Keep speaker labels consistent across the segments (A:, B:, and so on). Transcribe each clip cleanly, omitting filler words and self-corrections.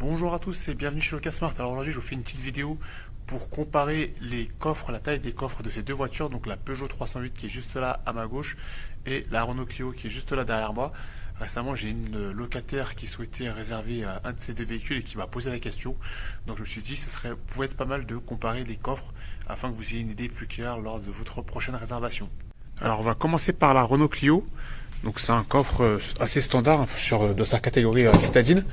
A: Bonjour à tous et bienvenue chez Locasmart. Alors aujourd'hui je vous fais une petite vidéo pour comparer les coffres, la taille des coffres de ces deux voitures, donc la Peugeot 308 qui est juste là à ma gauche et la Renault Clio qui est juste là derrière moi. Récemment j'ai une locataire qui souhaitait réserver un de ces deux véhicules et qui m'a posé la question. Donc je me suis dit ce pouvait être pas mal de comparer les coffres afin que vous ayez une idée plus claire lors de votre prochaine réservation. Alors on va commencer par la Renault Clio. Donc c'est un coffre assez standard de sa catégorie citadine.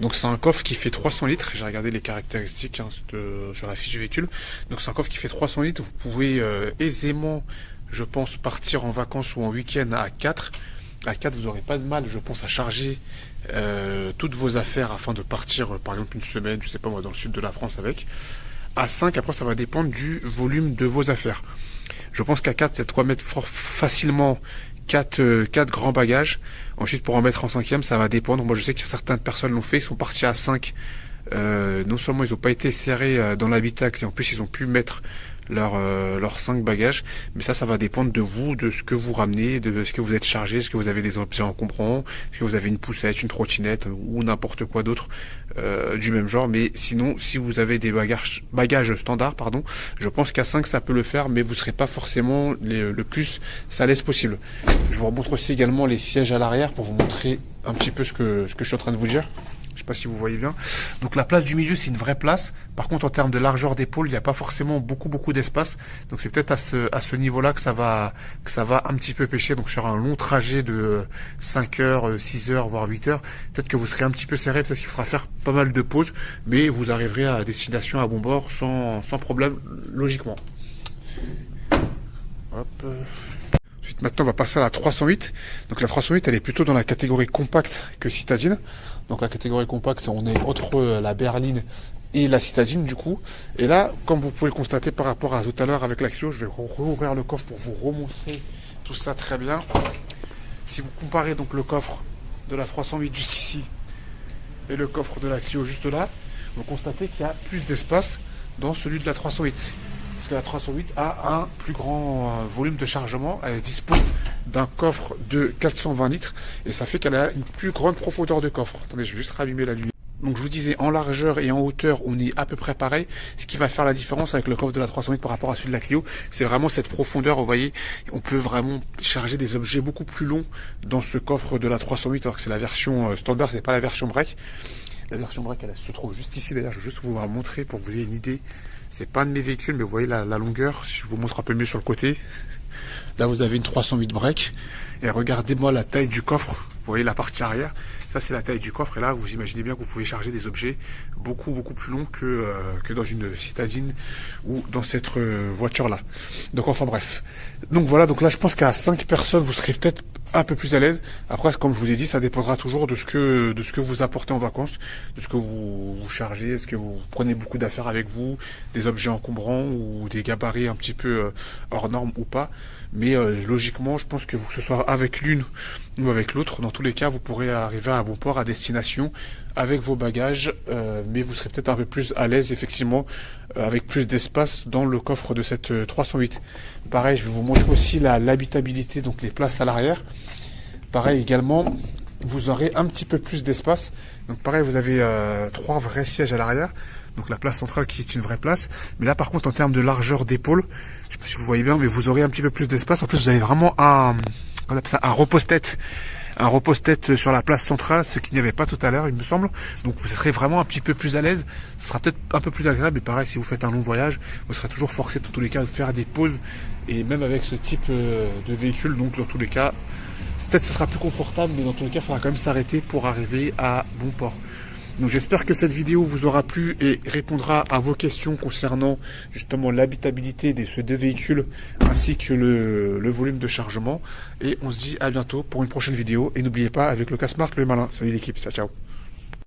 A: Donc c'est un coffre qui fait 300 litres, j'ai regardé les caractéristiques sur la fiche du véhicule. Donc c'est un coffre qui fait 300 litres, vous pouvez aisément, je pense, partir en vacances ou en week-end à 4. À 4 vous n'aurez pas de mal, je pense, à charger toutes vos affaires afin de partir par exemple une semaine, je sais pas moi, dans le sud de la France avec. À 5, après ça va dépendre du volume de vos affaires. Je pense qu'à 4, il y a de quoi mettre facilement 4 grands bagages. Ensuite, pour en mettre en cinquième, ça va dépendre. Moi, je sais que certaines personnes l'ont fait. Ils sont partis à 5. Non seulement ils n'ont pas été serrés dans l'habitacle, et en plus, ils ont pu mettre leurs 5 bagages. Mais ça va dépendre de vous, de ce que vous ramenez, de ce que vous êtes chargé, est-ce que vous avez des objets encombrants, est-ce que vous avez une poussette, une trottinette ou n'importe quoi d'autre du même genre. Mais sinon, si vous avez des bagages standards, je pense qu'à 5 ça peut le faire, mais vous serez pas forcément le plus à l'aise possible. Je vous remontre aussi également les sièges à l'arrière pour vous montrer un petit peu ce que je suis en train de vous dire. Je sais pas si vous voyez bien. Donc la place du milieu, c'est une vraie place. Par contre, en termes de largeur d'épaule, il n'y a pas forcément beaucoup d'espace. Donc c'est peut-être à ce niveau-là que ça va un petit peu pêcher. Donc sur un long trajet de 5 heures, 6 heures, voire 8 heures, peut-être que vous serez un petit peu serré, peut-être qu'il faudra faire pas mal de pauses, mais vous arriverez à destination à bon bord sans problème, logiquement. Hop. Ensuite, maintenant, on va passer à la 308. Donc la 308, elle est plutôt dans la catégorie compacte que citadine. Donc la catégorie compacte, on est entre la berline et la citadine du coup. Et là, comme vous pouvez le constater par rapport à tout à l'heure avec la Clio, je vais rouvrir le coffre pour vous remontrer tout ça très bien. Si vous comparez donc le coffre de la 308 juste ici et le coffre de la Clio juste là, vous constatez qu'il y a plus d'espace dans celui de la 308. Parce que la 308 a un plus grand volume de chargement. Elle dispose d'un coffre de 420 litres et ça fait qu'elle a une plus grande profondeur de coffre. Attendez, je vais juste rallumer la lumière. Donc je vous disais, en largeur et en hauteur, on est à peu près pareil. Ce qui va faire la différence avec le coffre de la 308 par rapport à celui de la Clio, c'est vraiment cette profondeur. Vous voyez, on peut vraiment charger des objets beaucoup plus longs dans ce coffre de la 308, alors que c'est la version standard, c'est pas la version break. La version break, elle se trouve juste ici. D'ailleurs, je vais juste vous la montrer pour que vous ayez une idée. C'est pas un de mes véhicules, mais vous voyez la longueur. Si je vous montre un peu mieux sur le côté, là vous avez une 308 break. Et regardez-moi la taille du coffre. Vous voyez la partie arrière. Ça c'est la taille du coffre. Et là vous imaginez bien que vous pouvez charger des objets beaucoup plus longs que dans une citadine ou dans cette voiture là. Donc enfin bref. Donc voilà. Donc là je pense qu'à 5 personnes vous serez peut-être un peu plus à l'aise. Après, comme je vous ai dit, ça dépendra toujours de ce que vous apportez en vacances, de ce que vous chargez, est-ce que vous prenez beaucoup d'affaires avec vous, des objets encombrants ou des gabarits un petit peu hors normes ou pas. Mais logiquement, je pense que ce soit avec l'une ou avec l'autre, dans tous les cas, vous pourrez arriver à bon port, à destination, avec vos bagages, mais vous serez peut-être un peu plus à l'aise, effectivement, avec plus d'espace dans le coffre de cette 308. Pareil, je vais vous montrer aussi l'habitabilité, donc les places à l'arrière. Pareil également, vous aurez un petit peu plus d'espace. Donc pareil, vous avez 3 vrais sièges à l'arrière. Donc la place centrale qui est une vraie place. Mais là par contre, en termes de largeur d'épaule, je sais pas si vous voyez bien, mais vous aurez un petit peu plus d'espace. En plus, vous avez vraiment un repose-tête. Un repose-tête sur la place centrale, ce qu'il n'y avait pas tout à l'heure, il me semble. Donc vous serez vraiment un petit peu plus à l'aise. Ce sera peut-être un peu plus agréable. Et pareil, si vous faites un long voyage, vous serez toujours forcé dans tous les cas de faire des pauses. Et même avec ce type de véhicule, donc dans tous les cas, peut-être ce sera plus confortable, mais dans tous les cas, il faudra quand même s'arrêter pour arriver à bon port. Donc j'espère que cette vidéo vous aura plu et répondra à vos questions concernant justement l'habitabilité de ces deux véhicules ainsi que le volume de chargement. Et on se dit à bientôt pour une prochaine vidéo. Et n'oubliez pas, avec Locasmart, le malin. Salut l'équipe, ciao ciao.